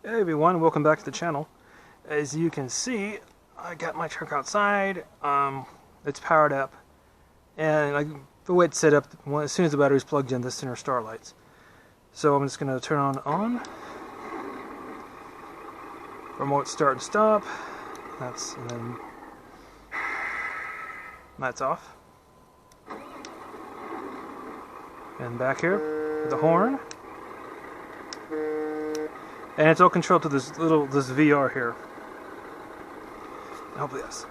Hey everyone, welcome back to the channel. As you can see, I got my truck outside. It's powered up, and the way it's set up, as soon as the battery's plugged in, the center starlights. So I'm just going to turn on. Remote start and stop. And then that's off. And back here, the horn. And it's all controlled to this VR here. Hopefully that's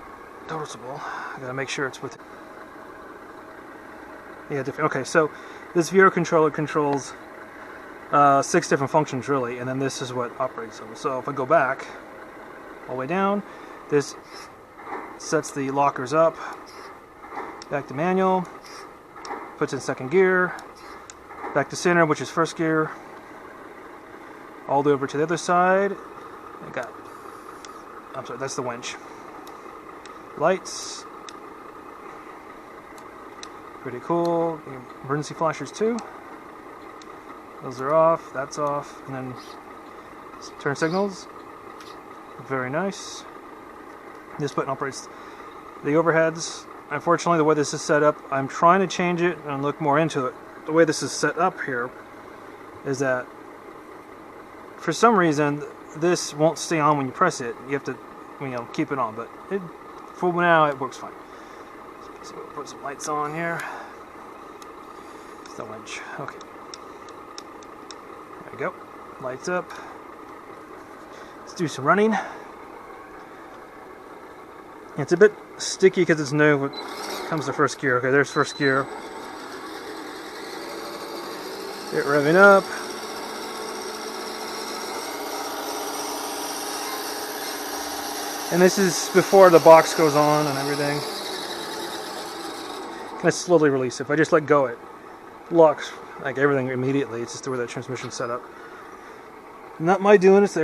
noticeable. I gotta make sure it's with. Yeah, different. Okay, so this VR controller controls 6 different functions really, and then this is what operates them. So if I go back, all the way down, this sets the lockers up. Back to manual, puts in second gear. Back to center, which is first gear. All the way over to the other side. I'm sorry, that's the winch. Lights. Pretty cool. Emergency flashers too. Those are off, that's off. And then turn signals. Very nice. This button operates the overheads. Unfortunately, the way this is set up, I'm trying to change it and look more into it. The way this is set up here is that for some reason, this won't stay on when you press it. You have to, keep it on. But for now, it works fine. So we'll put some lights on here. It's the winch. Okay. There we go. Lights up. Let's do some running. It's a bit sticky because it's new. When it comes to first gear. Okay, there's first gear. Get revving up. And this is before the box goes on and everything. Kind of slowly release it. If I just let go, it locks like everything immediately. It's just the way that transmission's set up. Not my doing. It's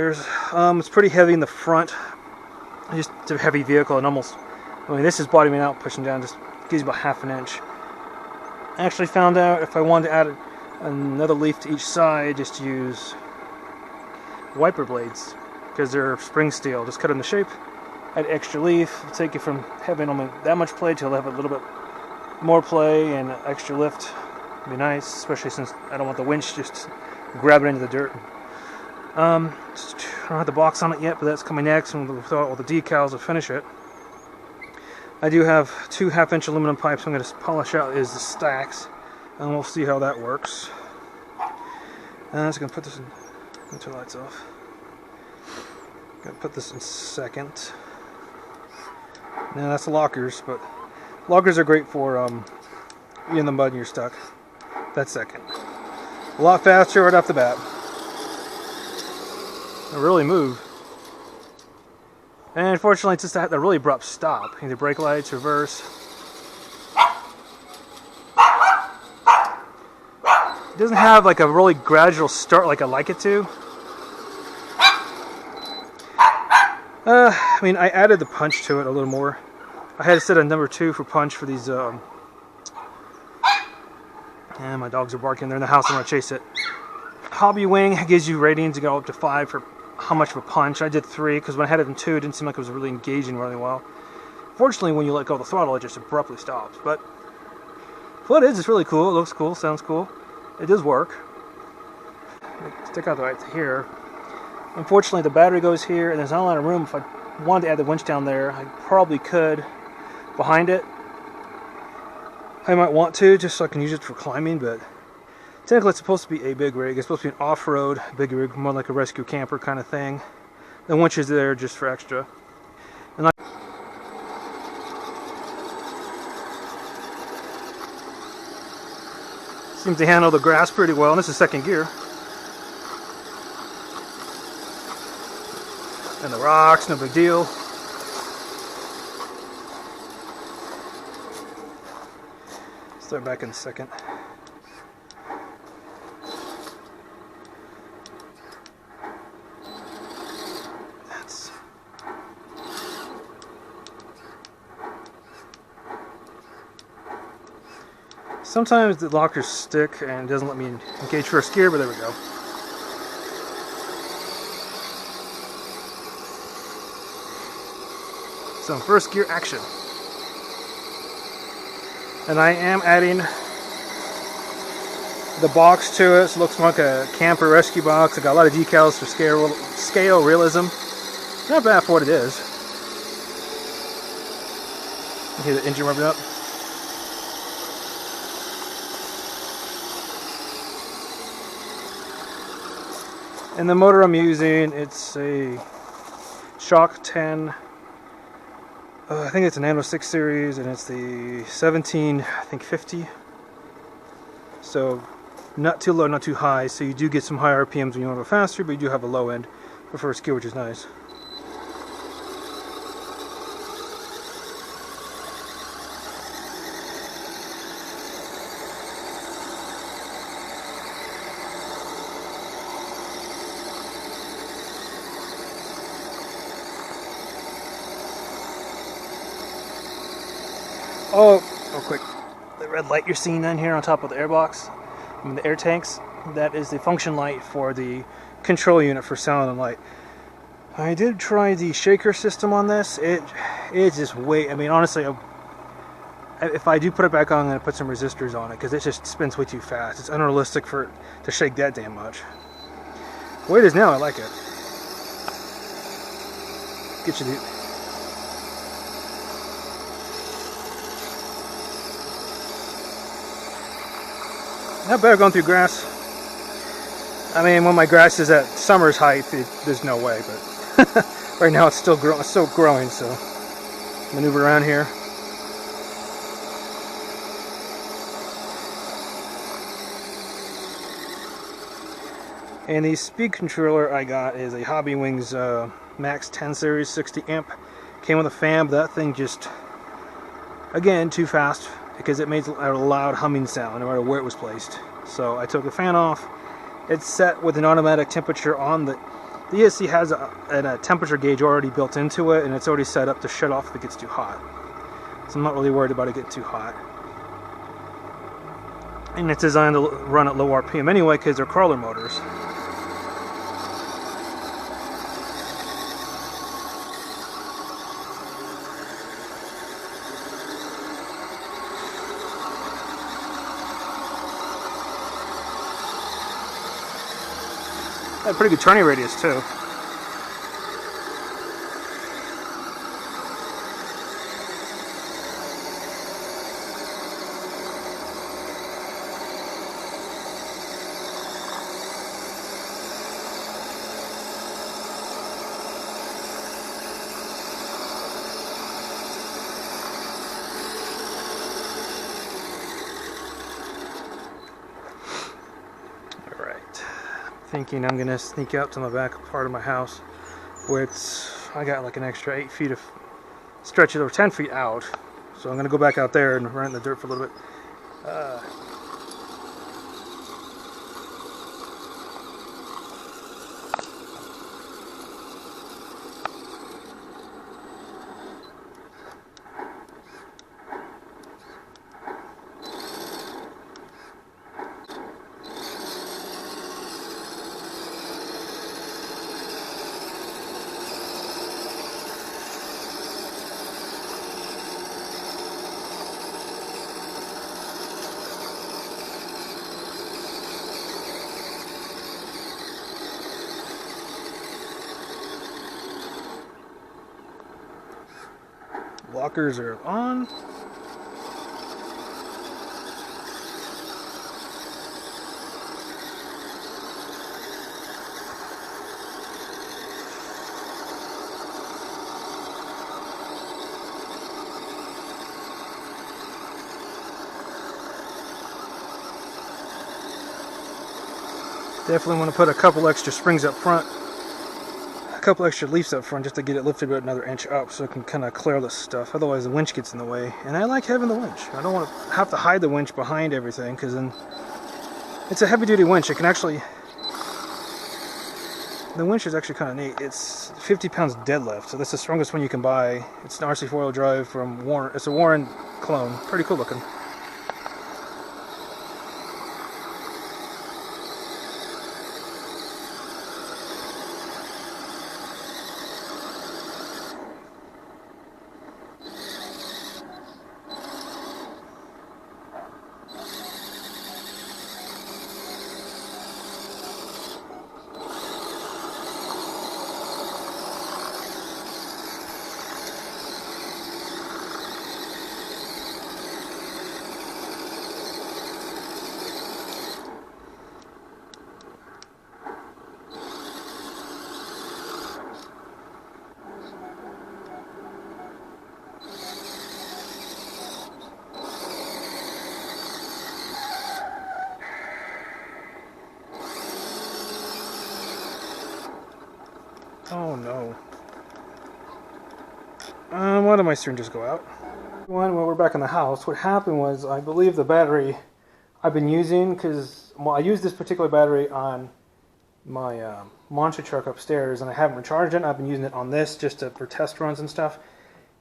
pretty heavy in the front. Just a heavy vehicle, and this is bottoming out, pushing down, just gives you about ½ an inch. I actually found out if I wanted to add another leaf to each side, just use wiper blades because they're spring steel. Just cut in the shape. Add extra leaf, take it from having only that much play to have a little bit more play and extra lift. It'd be nice, especially since I don't want the winch just grabbing into the dirt. I don't have the box on it yet, but that's coming next, and with all the decals to finish it. I do have 2 ½ inch aluminum pipes I'm going to polish out is the stacks, and we'll see how that works. And I'm just going to put this in, turn the lights off. Going to put this in second. Now that's the lockers, but lockers are great for you're in the mud and you're stuck. That's second. A lot faster right off the bat. They really move. And unfortunately, it's just that really abrupt stop. Either brake lights, reverse. It doesn't have like a really gradual start like I like it to. I added the punch to it a little more. I had to set a number 2 for punch for these, and my dogs are barking. They're in the house. I'm going to chase it. Hobby Wing gives you ratings to go up to 5 for how much of a punch. I did 3 because when I had it in 2, it didn't seem like it was really engaging really well. Fortunately, when you let go of the throttle, it just abruptly stops. But for what it is, it's really cool. It looks cool. Sounds cool. It does work. Stick out the right here. Unfortunately, the battery goes here, and there's not a lot of room. If I wanted to add the winch down there, I probably could behind it. I might want to, just so I can use it for climbing, but technically it's supposed to be a big rig. It's supposed to be an off-road big rig, more like a rescue camper kind of thing. The winch is there just for extra. And seems to handle the grass pretty well, and this is second gear. And the rocks, no big deal. Start back in a second. Sometimes the lockers stick and it doesn't let me engage first gear, but there we go. some first gear action. And I am adding the box to it, so it looks more like a camper rescue box. I got a lot of decals for scale realism. Not bad for what it is. You hear the engine revving up. And the motor I'm using, it's a Shock 10. I think it's a Nano 6 series, and it's the 17, I think 50. So not too low, not too high. So you do get some high RPMs when you want to go faster, but you do have a low end for first gear, which is nice. Oh, real quick, the red light you're seeing down here on top of the airbox, the air tanks, that is the function light for the control unit for sound and light. I did try the shaker system on this. It's just way, I mean, honestly, if I do put it back on, I'm going to put some resistors on it because it just spins way too fast. It's unrealistic for it to shake that damn much. The way it is now, I like it. Get you the... Not bad going through grass. I mean, when my grass is at summer's height, there's no way, but right now it's still growing, so maneuver around here. And the speed controller I got is a Hobby Wings Max 10 Series 60 amp. Came with a fan, but that thing just, again, too fast, because it made a loud humming sound no matter where it was placed. So I took the fan off. It's set with an automatic temperature on the ESC has a temperature gauge already built into it, and it's already set up to shut off if it gets too hot. So I'm not really worried about it getting too hot. And it's designed to run at low RPM anyway because they're crawler motors. Had a pretty good turning radius too. Thinking I'm gonna sneak out to the back part of my house where I got like an extra 8 feet of stretch it over 10 feet out, so I'm gonna go back out there and run in the dirt for a little bit. Blockers are on. Definitely want to put a couple extra springs up front, a couple extra leaves up front just to get it lifted about another inch up so it can kind of clear this stuff. Otherwise the winch gets in the way. And I like having the winch. I don't want to have to hide the winch behind everything because then it's a heavy duty winch. It can actually, the winch is actually kind of neat. It's 50 pounds deadlift, so that's the strongest one you can buy. It's an RC four-wheel drive from Warren. It's a Warren clone. Pretty cool looking. Oh no. Why did my steering just go out? When we're back in the house, what happened was, I believe the battery I've been using, because, well, I used this particular battery on my monster truck upstairs, and I haven't recharged it. I've been using it on this just for test runs and stuff.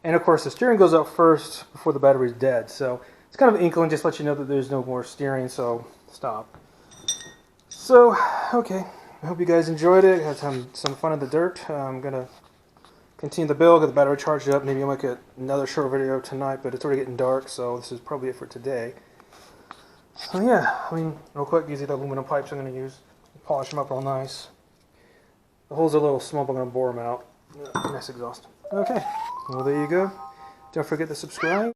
And of course, the steering goes out first before the battery's dead. So it's kind of an inkling, just to let you know that there's no more steering. So stop. So okay, I hope you guys enjoyed it. Had some fun in the dirt. I'm gonna continue the build, get the battery charged up. Maybe I'll make another short video tonight, but it's already getting dark, so this is probably it for today. So yeah, I mean, real quick, these are the aluminum pipes I'm going to use. Polish them up real nice. The holes are a little small, but I'm going to bore them out. Nice exhaust. Okay, well there you go. Don't forget to subscribe.